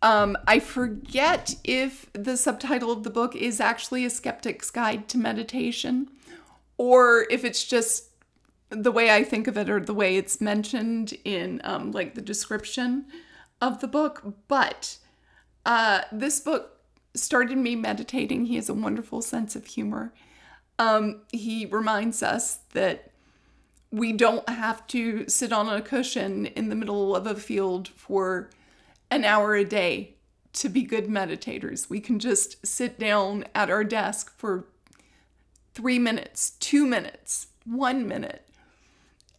I forget if the subtitle of the book is actually A Skeptic's Guide to Meditation, or if it's just the way I think of it or the way it's mentioned in like the description of the book. But this book started me meditating. He has a wonderful sense of humor. He reminds us that we don't have to sit on a cushion in the middle of a field for an hour a day to be good meditators. We can just sit down at our desk for 3 minutes, 2 minutes, 1 minute,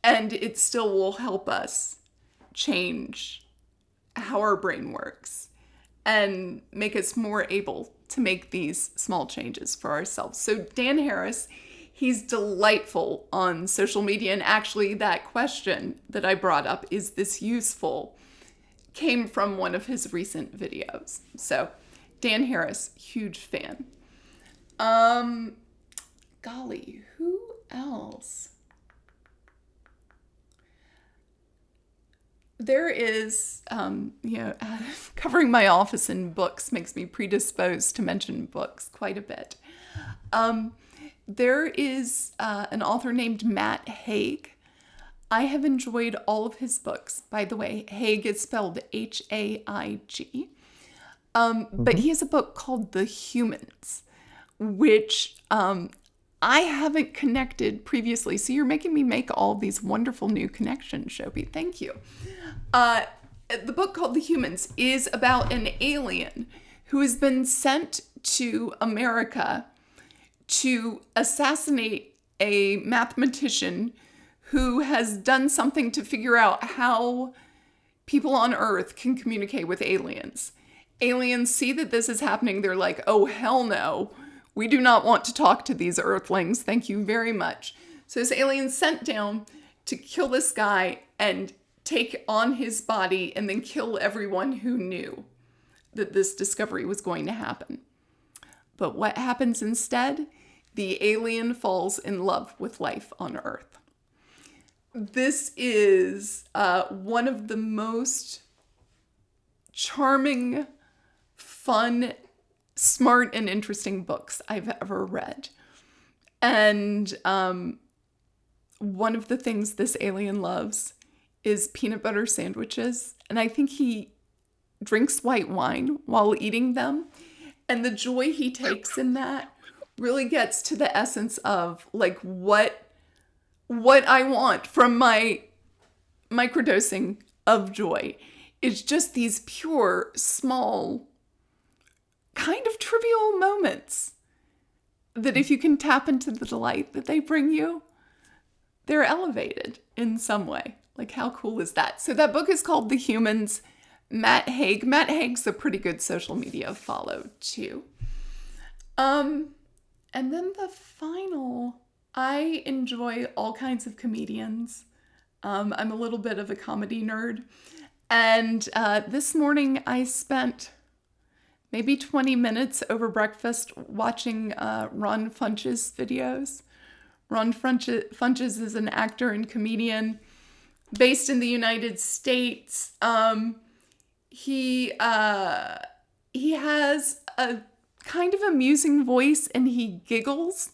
and it still will help us change how our brain works and make us more able to make these small changes for ourselves. So Dan Harris, he's delightful on social media. And actually that question that I brought up, is this useful, came from one of his recent videos. So Dan Harris, huge fan. Golly, who else? There is, covering my office in books makes me predisposed to mention books quite a bit. There is an author named Matt Haig. I have enjoyed all of his books. By the way, Haig is spelled Haig. But he has a book called The Humans, which I haven't connected previously. So you're making me make all these wonderful new connections, Shobi. Thank you. The book called The Humans is about an alien who has been sent to America to assassinate a mathematician who has done something to figure out how people on Earth can communicate with aliens. Aliens see that this is happening. They're like, oh, hell no. We do not want to talk to these Earthlings. Thank you very much. So this alien's sent down to kill this guy and take on his body and then kill everyone who knew that this discovery was going to happen. But what happens instead? The alien falls in love with life on Earth. This is one of the most charming, fun, smart, and interesting books I've ever read. And one of the things this alien loves is peanut butter sandwiches. And I think he drinks white wine while eating them. And the joy he takes in that really gets to the essence of like what I want from my microdosing of joy. It's just these pure, small, kind of trivial moments that if you can tap into the delight that they bring you, they're elevated in some way. Like, how cool is that? So that book is called The Humans. Matt Haig. Matt Haig's a pretty good social media follow too. And then the final, I enjoy all kinds of comedians. I'm a little bit of a comedy nerd. And this morning I spent maybe 20 minutes over breakfast watching Ron Funches videos. Ron Funches is an actor and comedian based in the United States. He has a kind of amusing voice, and he giggles.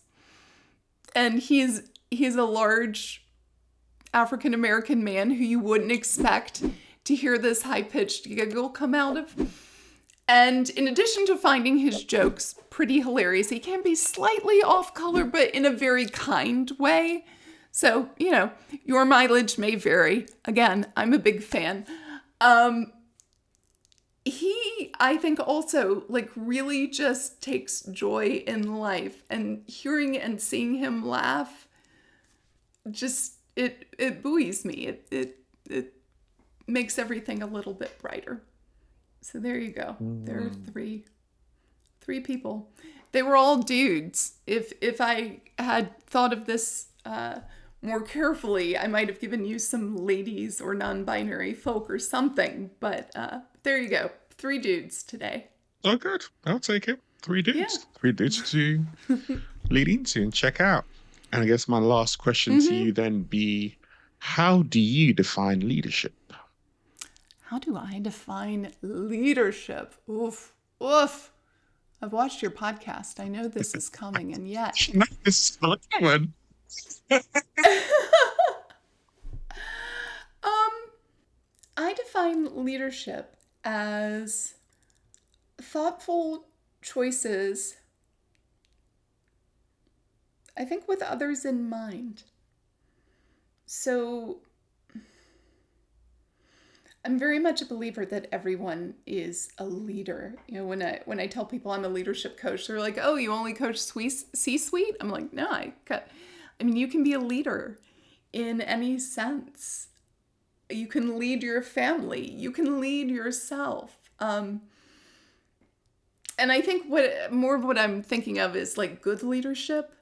And he's a large African American man who you wouldn't expect to hear this high pitched giggle come out of. And in addition to finding his jokes pretty hilarious, he can be slightly off color, but in a very kind way. So, your mileage may vary. Again, I'm a big fan. He, I think, also really just takes joy in life, and hearing and seeing him laugh just it buoys me. It makes everything a little bit brighter. So there you go. There are three people. They were all dudes. If I had thought of this more carefully, I might have given you some ladies or non-binary folk or something. But there you go. 3 dudes today. Oh, good. I'll take it. 3 dudes. Yeah. 3 dudes to lead into and check out. And I guess my last question to you then be, how do you define leadership? How do I define leadership? Oof. Oof. I've watched your podcast. I know this is coming, and yet. This is not coming. I define leadership as thoughtful choices, I think, with others in mind. So I'm very much a believer that everyone is a leader. When I tell people I'm a leadership coach, they're like, "Oh, you only coach C-suite?" I'm like, "No, you can be a leader in any sense. You can lead your family. You can lead yourself." And I think what I'm thinking of is good leadership.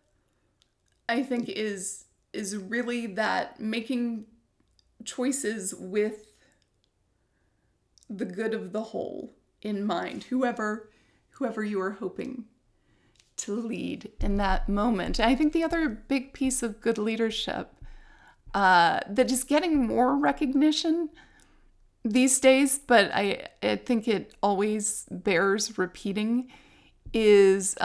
I think is really that making choices with the good of the whole in mind, whoever you are hoping to lead in that moment. And I think the other big piece of good leadership that is getting more recognition these days, but I think it always bears repeating, is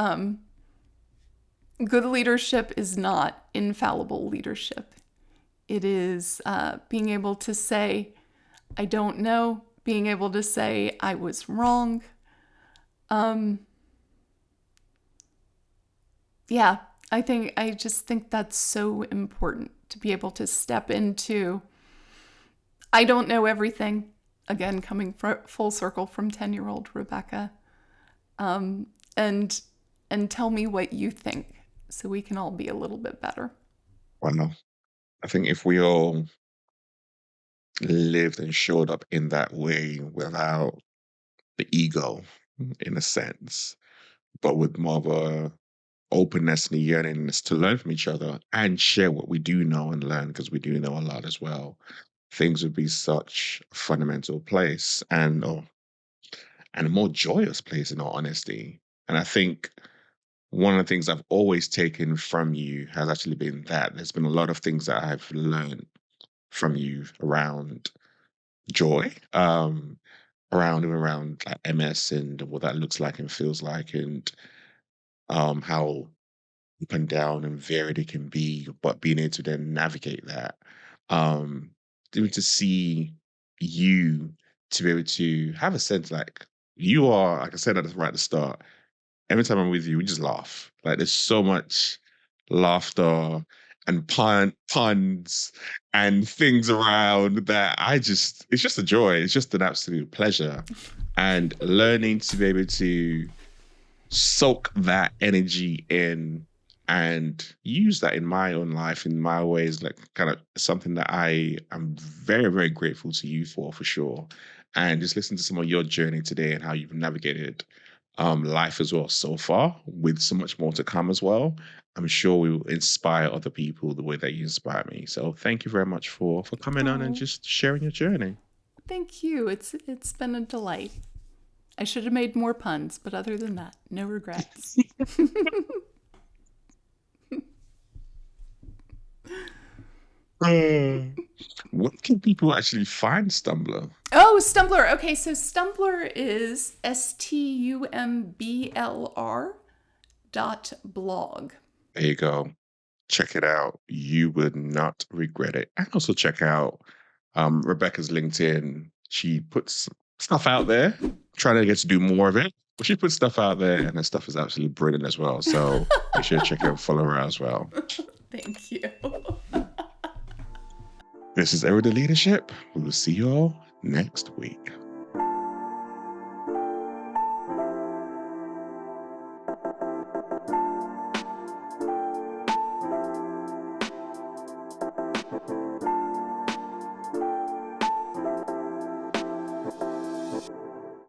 good leadership is not infallible leadership. It is being able to say, "I don't know," being able to say, "I was wrong." Yeah, I just think that's so important, to be able to step into, "I don't know everything." Again, coming full circle from 10-year-old Rebecca, and tell me what you think, so we can all be a little bit better. Well, I think if we all lived and showed up in that way without the ego, in a sense, but with more of a openness and a yearningness to learn from each other and share what we do know and learn, because we do know a lot as well, things would be such a fundamental place and a more joyous place, in all honesty. And I think one of the things I've always taken from you has actually been that there's been a lot of things that I've learned from you around joy, around like MS and what that looks like and feels like, and how up and down and varied it can be, but being able to then navigate that. Um, to see you to be able to have a sense like you are, like I said right at the start, every time I'm with you, we just laugh. Like there's so much laughter and puns and things around that it's just a joy. It's just an absolute pleasure. And learning to be able to soak that energy in and use that in my own life, in my ways, like kind of something that I am very, very grateful to you for sure. And just listen to some of your journey today and how you've navigated life as well so far, with so much more to come as well. I'm sure we will inspire other people the way that you inspire me. So thank you very much for coming on and Oh, just sharing your journey. thank you. It's been a delight. I should have made more puns, but other than that, no regrets. Hmm. Where can people actually find Stumbler? Oh, Stumbler. Okay, so Stumbler is STUMBLR.blog. There you go. Check it out. You would not regret it. And also check out Rebecca's LinkedIn. She puts stuff out there. Trying to get to do more of it, but she puts stuff out there, and her stuff is absolutely brilliant as well. So make sure to check out, follow her out as well. Thank you. This is Everyday Leadership. We will see you all next week.